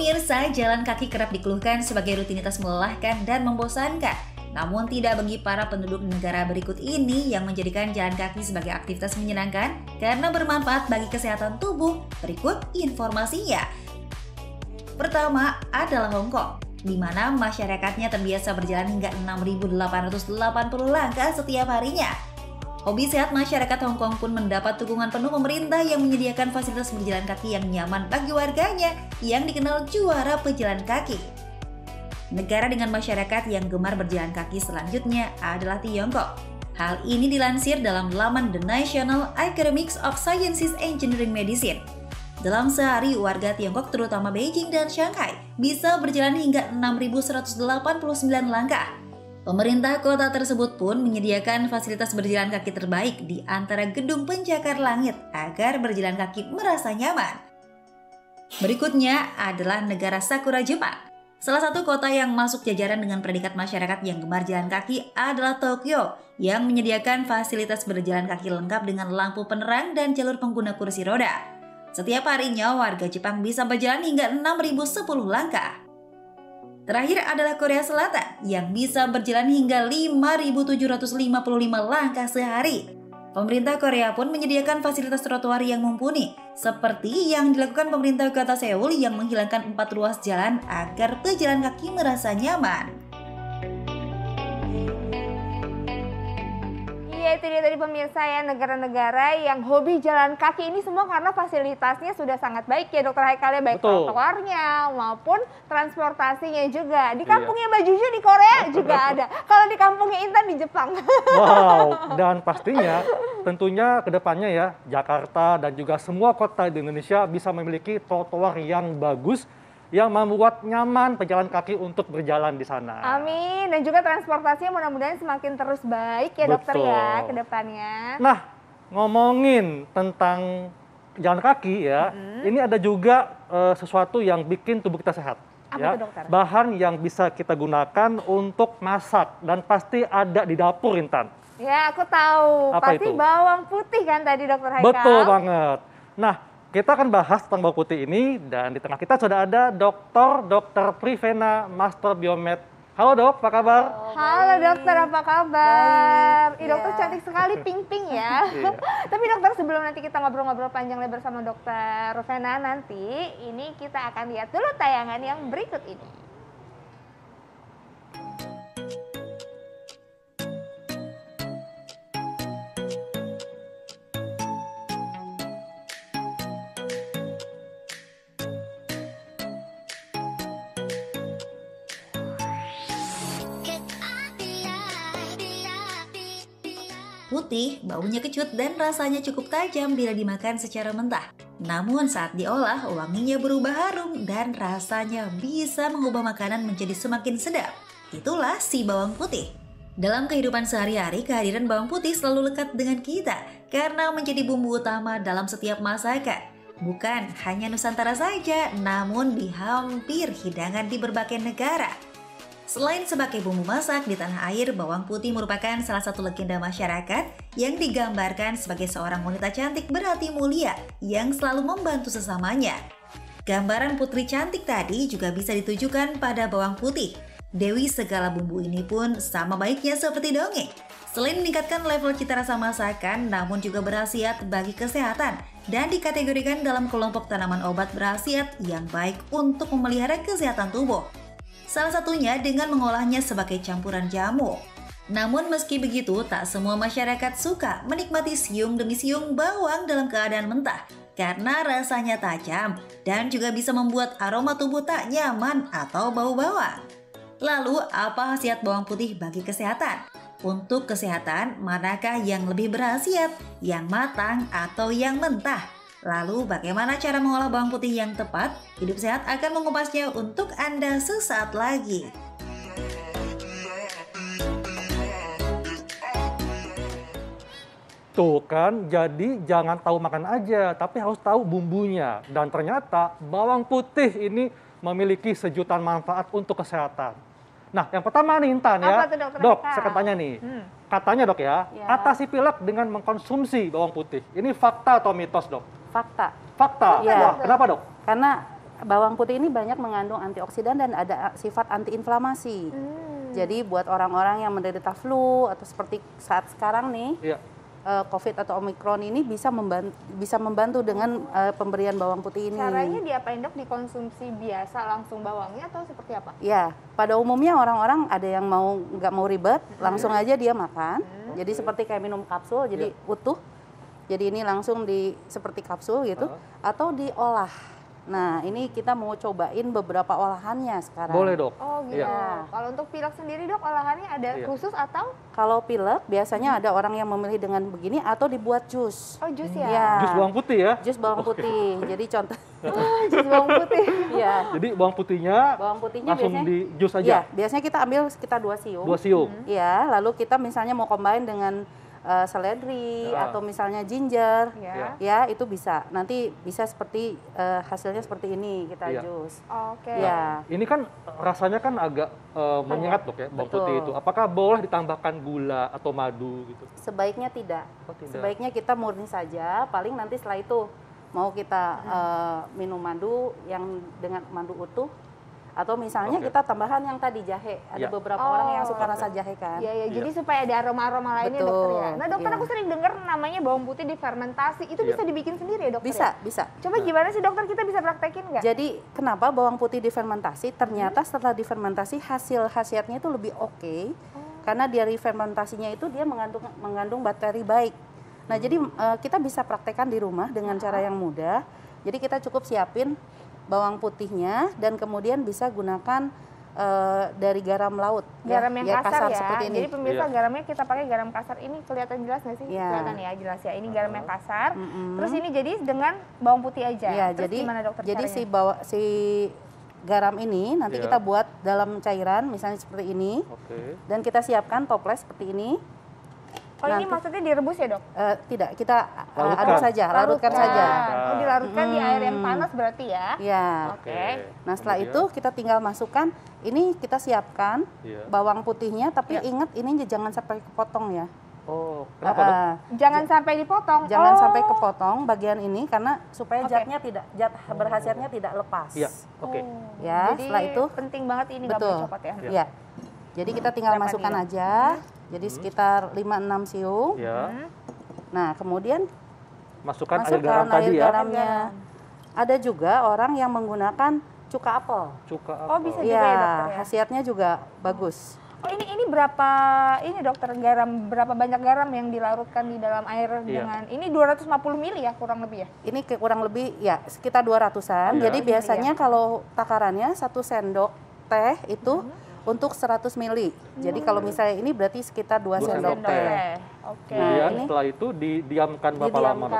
Pemirsa, jalan kaki kerap dikeluhkan sebagai rutinitas melelahkan dan membosankan. Namun tidak bagi para penduduk negara berikut ini yang menjadikan jalan kaki sebagai aktivitas menyenangkan karena bermanfaat bagi kesehatan tubuh. Berikut informasinya. Pertama adalah Hong Kong, di mana masyarakatnya terbiasa berjalan hingga 6.880 langkah setiap harinya. Hobi sehat masyarakat Hong Kong pun mendapat dukungan penuh pemerintah yang menyediakan fasilitas berjalan kaki yang nyaman bagi warganya yang dikenal juara pejalan kaki. Negara dengan masyarakat yang gemar berjalan kaki selanjutnya adalah Tiongkok. Hal ini dilansir dalam laman The National Academy of Sciences Engineering Medicine. Dalam sehari, warga Tiongkok terutama Beijing dan Shanghai bisa berjalan hingga 6.189 langkah. Pemerintah kota tersebut pun menyediakan fasilitas berjalan kaki terbaik di antara gedung pencakar langit agar berjalan kaki merasa nyaman. Berikutnya adalah negara Sakura Jepang. Salah satu kota yang masuk jajaran dengan predikat masyarakat yang gemar jalan kaki adalah Tokyo, yang menyediakan fasilitas berjalan kaki lengkap dengan lampu penerang dan jalur pengguna kursi roda. Setiap harinya warga Jepang bisa berjalan hingga 6.010 langkah. Terakhir adalah Korea Selatan yang bisa berjalan hingga 5.755 langkah sehari. Pemerintah Korea pun menyediakan fasilitas trotoar yang mumpuni, seperti yang dilakukan pemerintah kota Seoul yang menghilangkan 4 ruas jalan agar pejalan kaki merasa nyaman. Iya, itu dia tadi pemirsa ya, negara-negara yang hobi jalan kaki ini semua karena fasilitasnya sudah sangat baik ya Dokter Haikal ya, baik trotoarnya maupun transportasinya juga. Di kampungnya Mbak Juju di Korea juga ada. Kalau di kampungnya Intan di Jepang. Wow, dan pastinya tentunya kedepannya ya Jakarta dan juga semua kota di Indonesia bisa memiliki trotoar yang bagus yang membuat nyaman pejalan kaki untuk berjalan di sana. Amin. Dan juga transportasinya mudah-mudahan semakin terus baik ya dokter ya ke depannya. Nah, ngomongin tentang jalan kaki ya, ini ada juga sesuatu yang bikin tubuh kita sehat. Apa ya. itu, dokter? Bahan yang bisa kita gunakan untuk masak dan pasti ada di dapur, Intan. Ya, aku tahu. Apa pasti itu? Bawang putih kan tadi dokter Haikal. Betul banget. Nah, kita akan bahas tentang bawang putih ini dan di tengah kita sudah ada Dr. Privena, Master Biomed. Halo dok, apa kabar? Halo dokter, apa kabar? Baik, Ih, dokter ya. cantik sekali, pink-pink ya. Iya. Tapi dokter sebelum nanti kita ngobrol-ngobrol panjang lebar sama dokter Vena nanti, ini kita akan lihat dulu tayangan yang berikut ini. Putih, baunya kecut dan rasanya cukup tajam bila dimakan secara mentah. Namun saat diolah, wanginya berubah harum dan rasanya bisa mengubah makanan menjadi semakin sedap. Itulah si bawang putih. Dalam kehidupan sehari-hari, kehadiran bawang putih selalu lekat dengan kita karena menjadi bumbu utama dalam setiap masakan. Bukan hanya Nusantara saja, namun di hampir hidangan di berbagai negara. Selain sebagai bumbu masak di tanah air, bawang putih merupakan salah satu legenda masyarakat yang digambarkan sebagai seorang wanita cantik berhati mulia yang selalu membantu sesamanya. Gambaran putri cantik tadi juga bisa ditujukan pada bawang putih. Dewi segala bumbu ini pun sama baiknya seperti dongeng. Selain meningkatkan level cita rasa masakan, namun juga berkhasiat bagi kesehatan dan dikategorikan dalam kelompok tanaman obat berkhasiat yang baik untuk memelihara kesehatan tubuh. Salah satunya dengan mengolahnya sebagai campuran jamu. Namun meski begitu, tak semua masyarakat suka menikmati siung demi siung bawang dalam keadaan mentah karena rasanya tajam dan juga bisa membuat aroma tubuh tak nyaman atau bau bawang. Lalu, apa khasiat bawang putih bagi kesehatan? Untuk kesehatan, manakah yang lebih berkhasiat? Yang matang atau yang mentah? Lalu bagaimana cara mengolah bawang putih yang tepat? Hidup Sehat akan mengupasnya untuk Anda sesaat lagi. Tuh kan, jadi jangan tahu makan aja, tapi harus tahu bumbunya. Dan ternyata bawang putih ini memiliki sejutaan manfaat untuk kesehatan. Nah, yang pertama nih Intan ya. Apa tuh, Dokter Dok, Haikal? saya akan tanya nih. Katanya dok ya, atasi pilek dengan mengkonsumsi bawang putih. Ini fakta atau mitos dok? Fakta. Fakta. Iya. Wah, kenapa dok? Karena bawang putih ini banyak mengandung antioksidan dan ada sifat antiinflamasi. Jadi buat orang-orang yang menderita flu atau seperti saat sekarang nih, COVID atau Omikron ini bisa membantu dengan pemberian bawang putih ini. Caranya diapain dok? Dikonsumsi biasa langsung bawangnya atau seperti apa? Ya, pada umumnya orang-orang ada yang nggak mau ribet, langsung aja dia makan. Jadi seperti kayak minum kapsul, jadi utuh. Jadi ini langsung seperti kapsul gitu, atau diolah. Nah, ini kita mau cobain beberapa olahannya sekarang. Boleh dok. Oh gitu. Kalau untuk pilek sendiri dok, olahannya ada khusus atau? Kalau pilek biasanya ada orang yang memilih dengan begini atau dibuat jus. Oh jus ya? Ya. Jus bawang putih ya? Jus bawang putih. Jadi contoh. Jus bawang putih. Iya. Jadi bawang putihnya langsung biasanya, di jus aja? Iya, biasanya kita ambil sekitar 2 siung. 2 siung? Iya, lalu kita misalnya mau combine dengan seledri atau misalnya ginger, ya itu bisa. Nanti bisa seperti hasilnya seperti ini kita jus. Oke. Ya. Ini kan rasanya kan agak menyengat dok ya bawang putih itu. Apakah boleh ditambahkan gula atau madu gitu? Sebaiknya tidak. Tidak. Sebaiknya kita murni saja. Paling nanti setelah itu mau kita minum madu yang dengan madu utuh. Atau misalnya kita tambahan yang tadi jahe. Ada beberapa orang yang suka rasa jahe kan. Iya, jadi supaya ada aroma-aroma lainnya dokter ya. Nah dokter aku sering dengar namanya bawang putih difermentasi. Itu bisa dibikin sendiri ya dokter? Bisa. Coba gimana sih dokter, kita bisa praktekin nggak? Jadi kenapa bawang putih difermentasi? Ternyata setelah difermentasi hasil khasiatnya itu lebih oke. Karena dari fermentasinya itu dia mengandung bakteri baik. Nah jadi kita bisa praktekkan di rumah dengan cara yang mudah. Jadi kita cukup siapin bawang putihnya dan kemudian bisa gunakan dari garam laut. Garam yang kasar ya. Seperti ini. Jadi pemirsa garamnya kita pakai garam kasar ini, kelihatan jelas nggak sih? Kelihatan ya, jelas ya. Ini garam yang kasar. Terus ini jadi dengan bawang putih aja. Ya, terus jadi gimana dokter jadi caranya? si garam ini nanti kita buat dalam cairan misalnya seperti ini. Dan kita siapkan toples seperti ini. Oh ini maksudnya direbus ya dok? Tidak, kita aduk saja, larutkan saja. Oh dilarutkan di air yang panas berarti ya? Iya. Oke. Nah setelah itu kita tinggal masukkan, ini kita siapkan bawang putihnya, tapi ingat ini jangan sampai kepotong ya. Oh, kenapa dok? Jangan sampai dipotong? Jangan sampai kepotong bagian ini, karena supaya zat berkhasiatnya tidak lepas. Iya, oke. Ya, jadi setelah itu penting banget ini nggak boleh copot ya? Iya. Jadi kita tinggal masukkan aja. Jadi sekitar 5-6 siung. Nah, kemudian masukkan air garam tadi ya. Garamnya. Ada juga orang yang menggunakan cuka apel. Cuka apel. Oh, bisa juga ya dokter ya? Khasiatnya juga bagus. Oh, ini berapa ini dokter berapa banyak garam yang dilarutkan di dalam air dengan ini 250 ml ya kurang lebih ya? Ini kurang lebih ya sekitar 200-an. Jadi biasanya kalau takarannya 1 sendok teh itu untuk 100 ml. Jadi kalau misalnya ini berarti sekitar 2 sendok teh. Oke. Kemudian setelah itu didiamkan berapa lama dok?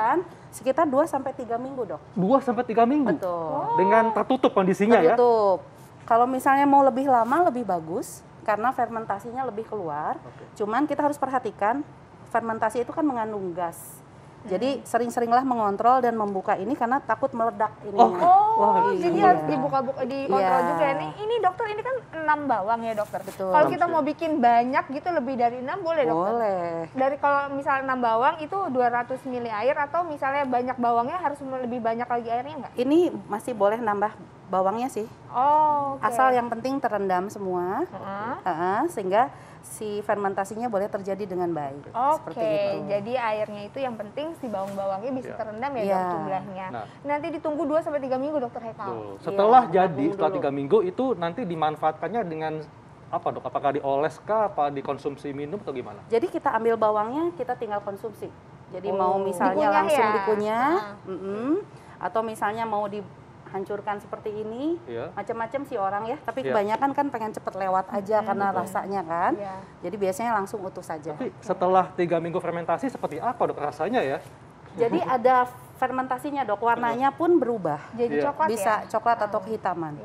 Sekitar 2 sampai 3 minggu dok. 2 sampai 3 minggu? Betul. Dengan tertutup kondisinya ya? Tertutup. Kalau misalnya mau lebih lama lebih bagus karena fermentasinya lebih keluar. Cuman kita harus perhatikan fermentasi itu kan mengandung gas. Jadi sering-seringlah mengontrol dan membuka ini karena takut meledak ininya. Jadi harus dikontrol juga. Ini dokter ini kan 6 bawang ya dokter. Betul. Kalau kita mau bikin banyak gitu lebih dari 6 boleh dokter? Boleh. Dari kalau misalnya 6 bawang itu 200 ml air atau misalnya banyak bawangnya harus lebih banyak lagi airnya nggak? Ini masih boleh nambah bawangnya sih. Asal yang penting terendam semua. Sehingga si fermentasinya boleh terjadi dengan baik. Jadi airnya itu yang penting si bawang-bawangnya bisa terendam ya dok jumlahnya. Nanti ditunggu 2 sampai 3 minggu dokter Hekal. Setelah setelah 3 minggu itu nanti dimanfaatkannya dengan apa dok? Apakah dioles kah, apa dikonsumsi minum atau gimana? Jadi kita ambil bawangnya, kita tinggal konsumsi. Jadi mau misalnya langsung dikunyah, atau misalnya mau hancurkan seperti ini, macam-macam sih orang ya, tapi kebanyakan kan pengen cepet lewat aja karena rasanya kan, jadi biasanya langsung utuh saja. Tapi setelah 3 minggu fermentasi seperti apa dok rasanya ya? Jadi ada fermentasinya dok, warnanya pun berubah. Jadi coklat bisa coklat atau kehitaman.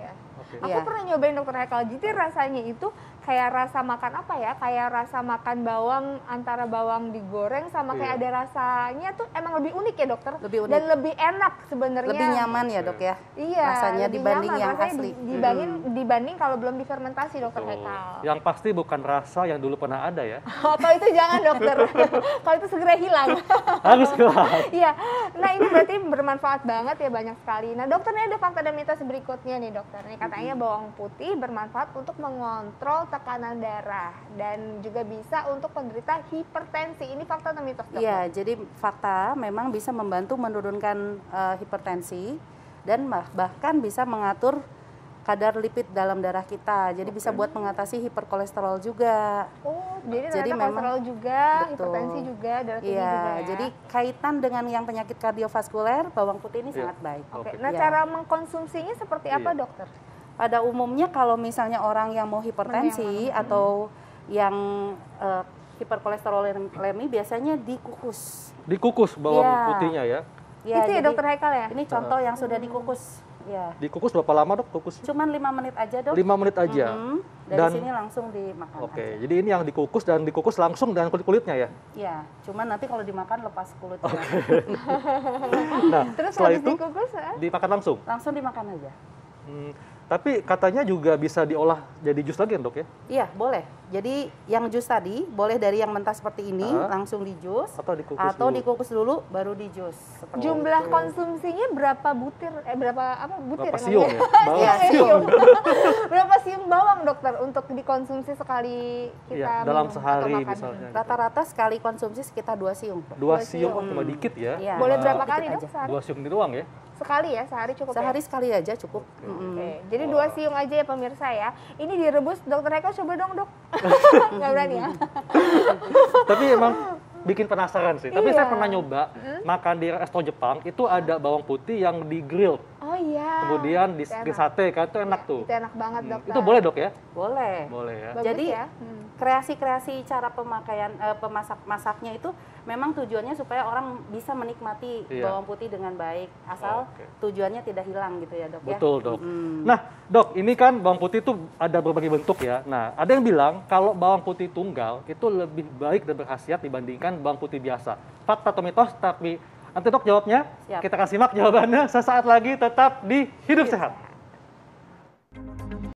Aku Iya. pernah nyobain dokter Haikal, jadi rasanya itu kayak rasa makan apa ya? Kayak rasa makan bawang, antara bawang digoreng sama kayak ada rasanya tuh emang lebih unik ya dokter? Lebih unik. Dan lebih enak sebenarnya. Lebih nyaman ya dok ya. Iya, Rasanya lebih dibanding nyaman, yang rasanya asli. dibanding kalau belum difermentasi dokter Betul. Haikal. Yang pasti bukan rasa yang dulu pernah ada ya. Kalau itu jangan dokter, kalau itu segera hilang. Harus kelas. Iya, nah ini berarti bermanfaat banget ya, banyak sekali. Nah dokter, ini ada fakta dan mitos berikutnya nih dokter. Nih katanya bawang putih bermanfaat untuk mengontrol tekanan darah dan juga bisa untuk penderita hipertensi. Ini fakta atau mitos dokter? Iya, jadi fakta memang bisa membantu menurunkan hipertensi dan bahkan bisa mengatur kadar lipid dalam darah kita. Jadi bisa buat mengatasi hiperkolesterol juga. Oh, jadi Jadi ternyata memang- kolesterol juga, Betul. hipertensi juga, darah tinggi Iya, juga ya. jadi kaitan dengan yang penyakit kardiovaskuler, bawang putih ini Iya. sangat baik. Oke, Oke. nah Iya. cara mengkonsumsinya seperti apa Iya. dokter? Pada umumnya kalau misalnya orang yang mau hipertensi atau yang hiperkolesterolemi biasanya dikukus. Dikukus bawang Iya. putihnya ya. Ya, Itu ya jadi dokter Haikal ya? Ini contoh yang sudah dikukus. Ya, Dikukus berapa lama dok kukus? cuman 5 menit aja dok. 5 menit aja. Dari Dan- sini langsung dimakan Oke, aja. jadi ini yang dikukus dan dikukus langsung dengan kulit-kulitnya ya. Ya, cuman nanti kalau dimakan lepas kulitnya. Nah, Terus setelah habis itu dikukus ya? dimakan langsung. Langsung dimakan aja. Tapi katanya juga bisa diolah jadi jus lagi dok ya? Iya, boleh. Jadi yang jus tadi boleh dari yang mentah seperti ini langsung di jus Atau dikukus atau dulu? dikukus dulu baru di jus. Seperti Jumlah itu. konsumsinya berapa butir? Berapa apa butir? Berapa ya siung namanya? ya? Bawang Iya, siung. Berapa siung bawang dokter untuk dikonsumsi sekali kita Iya, dalam minum sehari atau makan? misalnya. Rata-rata sekali konsumsi sekitar 2 siung. 2 siung, oh cuma dikit ya? Iya. Boleh Cuma berapa kali dikit dok aja. sehari? 2 siung di ruang ya? Sekali ya, sehari cukup Sehari ya? sekali aja cukup. Oke, jadi 2 siung aja ya pemirsa ya. Ini direbus, dokter Haikal coba dong dok. Nggak berani ya? Tapi emang bikin penasaran sih. Tapi Iya. saya pernah nyoba makan di resto Jepang, itu ada bawang putih yang di grill. Oh iya. Kemudian di Itu enak. sate kan, itu enak tuh. Itu enak banget dokter. Itu boleh dok ya? Boleh. Boleh ya. Bagus Jadi, ya. Kreasi-kreasi cara pemakaian masaknya itu memang tujuannya supaya orang bisa menikmati Iya. bawang putih dengan baik, asal Oke. tujuannya tidak hilang gitu ya dok ya. Betul dok. Mm. Nah dok, ini kan bawang putih itu ada berbagai bentuk ya. Nah ada yang bilang kalau bawang putih tunggal itu lebih baik dan berkhasiat dibandingkan bawang putih biasa. Fakta atau mitos? Tapi nanti dok jawabnya. Siap. Kita kasih simak jawabannya sesaat lagi, tetap di Hidup Sehat.